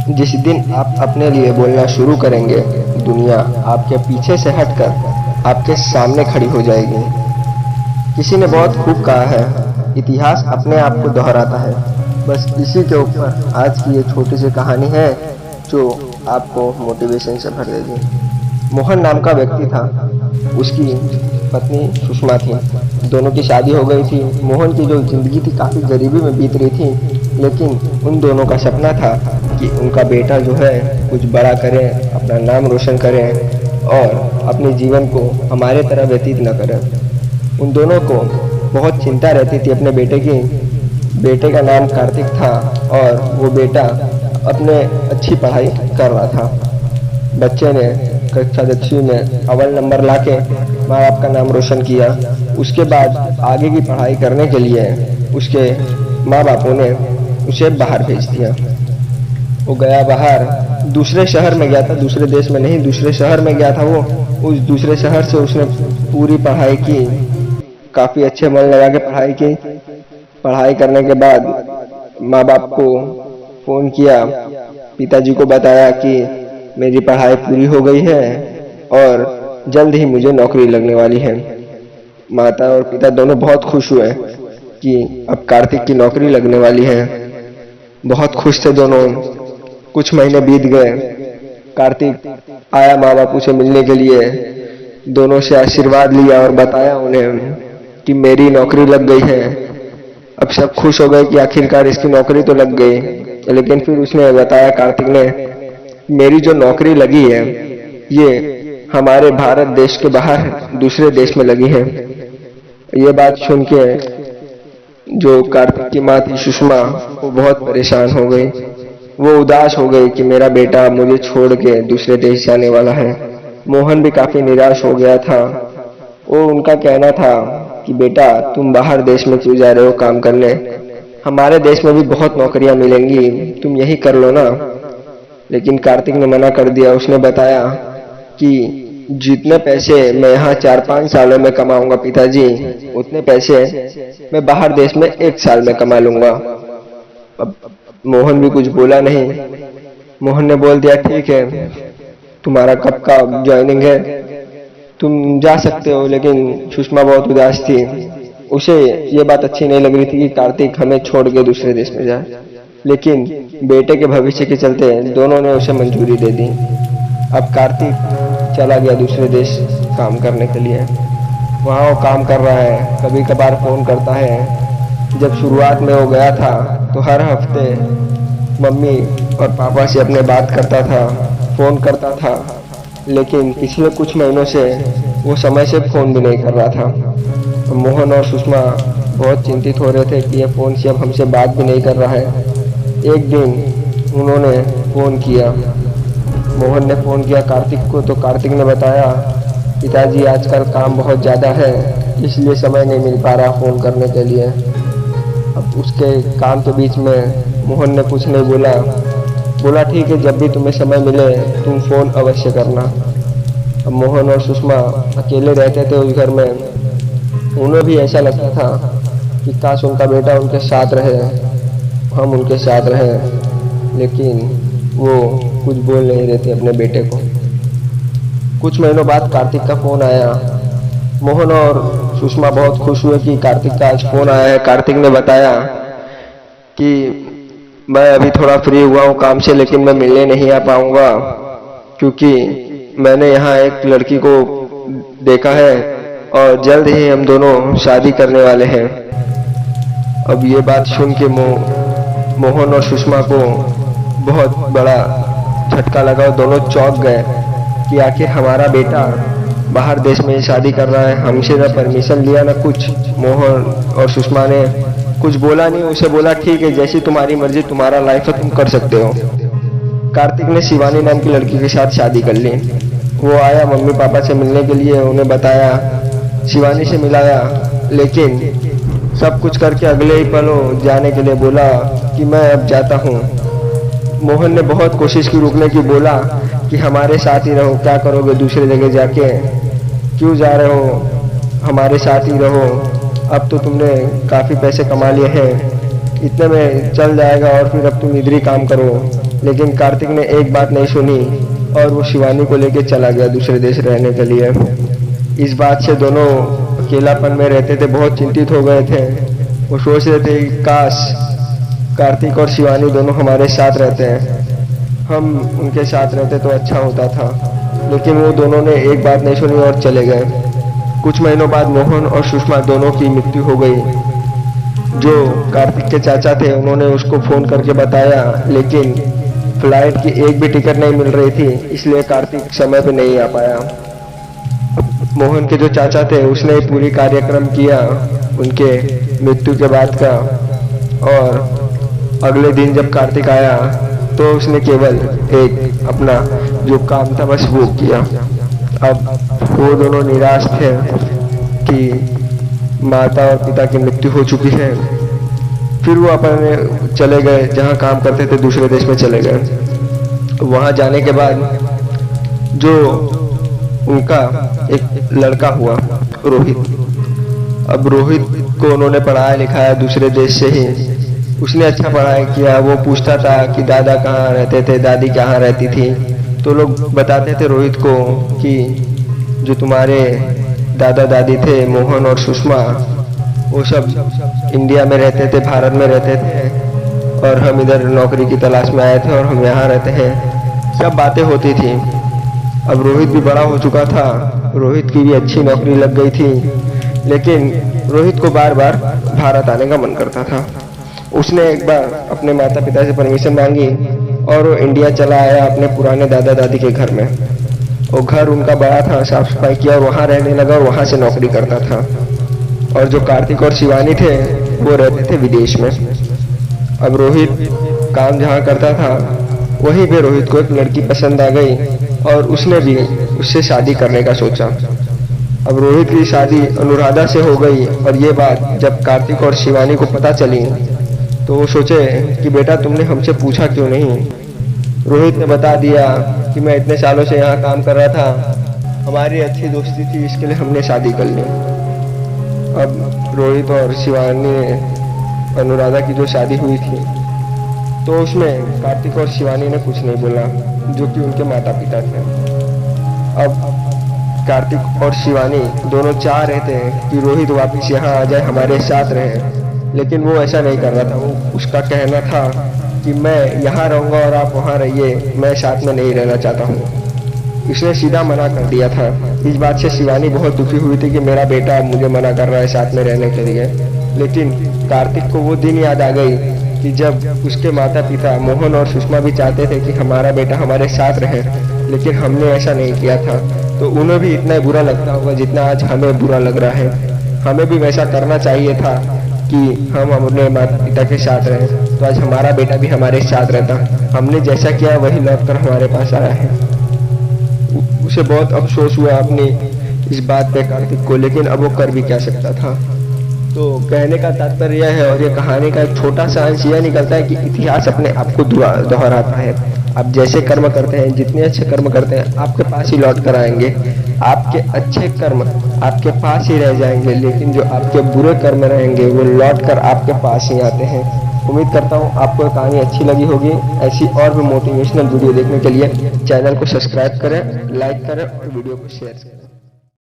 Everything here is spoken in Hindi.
जिस दिन आप अपने लिए बोलना शुरू करेंगे, दुनिया आपके पीछे से हटकर आपके सामने खड़ी हो जाएगी। किसी ने बहुत खूब कहा है, इतिहास अपने आप को दोहराता है। बस इसी के ऊपर आज की ये छोटी सी कहानी है जो आपको मोटिवेशन से भर देगी। मोहन नाम का व्यक्ति था, उसकी पत्नी सुषमा थी। दोनों की शादी हो गई थी। मोहन की जो जिंदगी थी काफ़ी गरीबी में बीत रही थी, लेकिन उन दोनों का सपना था कि उनका बेटा जो है कुछ बड़ा करे, अपना नाम रोशन करे और अपने जीवन को हमारे तरह व्यतीत न करे। उन दोनों को बहुत चिंता रहती थी अपने बेटे की। बेटे का नाम कार्तिक था और वो बेटा अपने अच्छी पढ़ाई कर रहा था। बच्चे ने कक्षा 10वीं में अव्वल नंबर लाके माँ बाप का नाम रोशन किया। उसके बाद आगे की पढ़ाई करने के लिए उसके माँ बापों ने उसे बाहर भेज दिया। वो गया बाहर, दूसरे शहर में गया था, दूसरे देश में नहीं, दूसरे शहर में गया था वो। उस दूसरे शहर से उसने पूरी पढ़ाई की, काफ़ी अच्छे मन लगा के पढ़ाई की। पढ़ाई करने के बाद माँ बाप को फ़ोन किया, पिताजी को बताया कि मेरी पढ़ाई पूरी हो गई है और जल्द ही मुझे नौकरी लगने वाली है। माता और पिता दोनों बहुत खुश हुए कि अब कार्तिक की नौकरी लगने वाली है। बहुत खुश थे दोनों। कुछ महीने बीत गए। कार्तिक आया माँ बापू से मिलने के लिए, दोनों से आशीर्वाद लिया और बताया उन्हें कि मेरी नौकरी लग गई है। अब सब खुश हो गए कि आखिरकार इसकी नौकरी तो लग गई। लेकिन फिर उसने बताया, कार्तिक ने, मेरी जो नौकरी लगी है ये हमारे भारत देश के बाहर दूसरे देश में लगी है। ये बात सुन के जो कार्तिक की माँ थी सुषमा, वो बहुत परेशान हो गई। वो उदास हो गई कि मेरा बेटा मुझे छोड़ के दूसरे देश जाने वाला है। मोहन भी काफी निराश हो गया था। वो उनका कहना था कि बेटा तुम बाहर देश में क्यों जा रहे हो काम करने, हमारे देश में भी बहुत नौकरियां मिलेंगी, तुम यही कर लो ना। लेकिन कार्तिक ने मना कर दिया। उसने बताया कि जितने पैसे मैं यहाँ 4-5 सालों में कमाऊंगा पिताजी, उतने पैसे मैं बाहर देश में 1 साल में कमा लूंगा। अब मोहन भी कुछ बोला नहीं। मोहन ने बोल दिया, ठीक है, तुम्हारा कब का ज्वाइनिंग है, तुम जा सकते हो। लेकिन सुषमा बहुत उदास थी। उसे ये बात अच्छी नहीं लग रही थी कि कार्तिक हमें छोड़ के दूसरे देश में जाए। लेकिन बेटे के भविष्य के चलते दोनों ने उसे मंजूरी दे दी। अब कार्तिक चला गया दूसरे देश काम करने के लिए। वहाँ वो काम कर रहा है, कभी कभार फ़ोन करता है। जब शुरुआत में वो गया था तो हर हफ्ते मम्मी और पापा से अपने बात करता था, फ़ोन करता था। लेकिन पिछले कुछ महीनों से वो समय से फ़ोन भी नहीं कर रहा था। मोहन और सुषमा बहुत चिंतित हो रहे थे कि ये फ़ोन से अब हमसे बात भी नहीं कर रहा है। एक दिन उन्होंने फ़ोन किया, मोहन ने फ़ोन किया कार्तिक को, तो कार्तिक ने बताया, पिताजी आजकल काम बहुत ज़्यादा है, इसलिए समय नहीं मिल पा रहा फ़ोन करने के लिए। अब उसके काम के बीच में मोहन ने कुछ नहीं बोला ठीक है, जब भी तुम्हें समय मिले तुम फ़ोन अवश्य करना। अब मोहन और सुषमा अकेले रहते थे उस घर में। उन्हें भी ऐसा लगता था कि काश उनका बेटा उनके साथ रहे, हम उनके साथ रहें। लेकिन वो कुछ बोल नहीं रहे थे अपने बेटे को। कुछ महीनों बाद कार्तिक का फ़ोन आया। मोहन और सुषमा बहुत खुश हुए कि कार्तिक का आज फ़ोन आया है। कार्तिक ने बताया कि मैं अभी थोड़ा फ्री हुआ हूँ काम से, लेकिन मैं मिलने नहीं आ पाऊँगा क्योंकि मैंने यहाँ एक लड़की को देखा है और जल्द ही हम दोनों शादी करने वाले हैं। अब ये बात सुन के मोहन और सुषमा को बहुत बड़ा झटका लगा और दोनों चौंक गए कि आखिर हमारा बेटा बाहर देश में शादी कर रहा है, हमसे ना परमिशन लिया ना कुछ। मोहन और सुषमा ने कुछ बोला नहीं। उसे बोला, ठीक है, जैसी तुम्हारी मर्जी, तुम्हारा लाइफ है, तुम कर सकते हो। कार्तिक ने शिवानी नाम की लड़की के साथ शादी कर ली। वो आया मम्मी पापा से मिलने के लिए, उन्हें बताया, शिवानी से मिलाया, लेकिन सब कुछ करके अगले ही पल जाने के लिए बोला कि मैं अब जाता हूँ। मोहन ने बहुत कोशिश की रुकने की, बोला कि हमारे साथ ही रहो, क्या करोगे दूसरे जगह जाके, क्यों जा रहे हो, हमारे साथ ही रहो, अब तो तुमने काफ़ी पैसे कमा लिए हैं। इतने में चल जाएगा और फिर अब तुम इधर ही काम करो। लेकिन कार्तिक ने एक बात नहीं सुनी और वो शिवानी को लेके चला गया दूसरे देश रहने के लिए। इस बात से दोनों अकेलापन में रहते थे, बहुत चिंतित हो गए थे। वो सोच रहे थे काश कार्तिक और शिवानी दोनों हमारे साथ रहते हैं, हम उनके साथ रहते तो अच्छा होता था। लेकिन वो दोनों ने एक बात नहीं सुनी और चले गए। कुछ महीनों बाद मोहन और सुषमा दोनों की मृत्यु हो गई। जो कार्तिक के चाचा थे उन्होंने उसको फोन करके बताया, लेकिन फ्लाइट की एक भी टिकट नहीं मिल रही थी, इसलिए कार्तिक समय पे नहीं आ पाया। मोहन के जो चाचा थे उसने पूरी कार्यक्रम किया उनके मृत्यु के बाद का, और अगले दिन जब कार्तिक आया तो उसने केवल एक अपना जो काम था बस वो किया। अब वो दोनों निराश थे कि माता और पिता की मृत्यु हो चुकी है। फिर वो अपने चले गए जहाँ काम करते थे, दूसरे देश में चले गए। वहाँ जाने के बाद जो उनका एक लड़का हुआ रोहित, अब रोहित को उन्होंने पढ़ाया लिखाया दूसरे देश से ही। उसने अच्छा पढ़ाई किया। वो पूछता था कि दादा कहाँ रहते थे, दादी कहाँ रहती थी, तो लोग बताते थे रोहित को कि जो तुम्हारे दादा दादी थे मोहन और सुषमा, वो सब इंडिया में रहते थे, भारत में रहते थे, और हम इधर नौकरी की तलाश में आए थे और हम यहाँ रहते हैं। सब बातें होती थी। अब रोहित भी बड़ा हो चुका था, रोहित की भी अच्छी नौकरी लग गई थी, लेकिन रोहित को बार बार भारत आने का मन करता था। उसने एक बार अपने माता पिता से परमिशन मांगी और वो इंडिया चला आया अपने पुराने दादा दादी के घर में। वो घर उनका बड़ा था, साफ सफाई किया और वहाँ रहने लगा और वहाँ से नौकरी करता था। और जो कार्तिक और शिवानी थे वो रहते थे विदेश में। अब रोहित काम जहाँ करता था वहीं पे रोहित को एक लड़की पसंद आ गई और उसने भी उससे शादी करने का सोचा। अब रोहित की शादी अनुराधा से हो गई, और ये बात जब कार्तिक और शिवानी को पता चली तो वो सोचे कि बेटा तुमने हमसे पूछा क्यों नहीं। रोहित ने बता दिया कि मैं इतने सालों से यहाँ काम कर रहा था, हमारी अच्छी दोस्ती थी, इसके लिए हमने शादी कर ली। अब रोहित और शिवानी अनुराधा की जो शादी हुई थी तो उसमें कार्तिक और शिवानी ने कुछ नहीं बोला, जो कि उनके माता पिता थे। अब कार्तिक और शिवानी दोनों चाह रहे थे कि रोहित वापस यहाँ आ जाए, हमारे साथ रहे, लेकिन वो ऐसा नहीं कर रहा था। वो उसका कहना था कि मैं यहाँ रहूँगा और आप वहाँ रहिए, मैं साथ में नहीं रहना चाहता हूँ। इसने सीधा मना कर दिया था। इस बात से शिवानी बहुत दुखी हुई थी कि मेरा बेटा मुझे मना कर रहा है साथ में रहने के लिए। लेकिन कार्तिक को वो दिन याद आ गई कि जब उसके माता पिता मोहन और सुषमा भी चाहते थे कि हमारा बेटा हमारे साथ रहे, लेकिन हमने ऐसा नहीं किया था, तो उन्हें भी इतना बुरा लगता होगा जितना आज हमें बुरा लग रहा है। हमें भी वैसा करना चाहिए था कि हम अपने माता पिता के साथ रहें, तो आज हमारा बेटा भी हमारे साथ रहता। हमने जैसा किया वही लौट कर हमारे पास आया है। उसे बहुत अफसोस हुआ अपनी इस बात पे कार्तिक को, लेकिन अब वो कर भी क्या सकता था। तो कहने का तात्पर्य यह है, और ये कहानी का एक छोटा सा अंश यह निकलता है कि इतिहास अपने आप को दोहराता है। आप जैसे कर्म करते हैं, जितने अच्छे कर्म करते हैं, आपके पास ही लौट कर आएंगे। आपके अच्छे कर्म आपके पास ही रह जाएंगे, लेकिन जो आपके बुरे कर्म रहेंगे वो लौट कर आपके पास ही आते हैं। उम्मीद करता हूँ आपको कहानी अच्छी लगी होगी। ऐसी और भी मोटिवेशनल वीडियो देखने के लिए चैनल को सब्सक्राइब करें, लाइक करें और वीडियो को शेयर करें।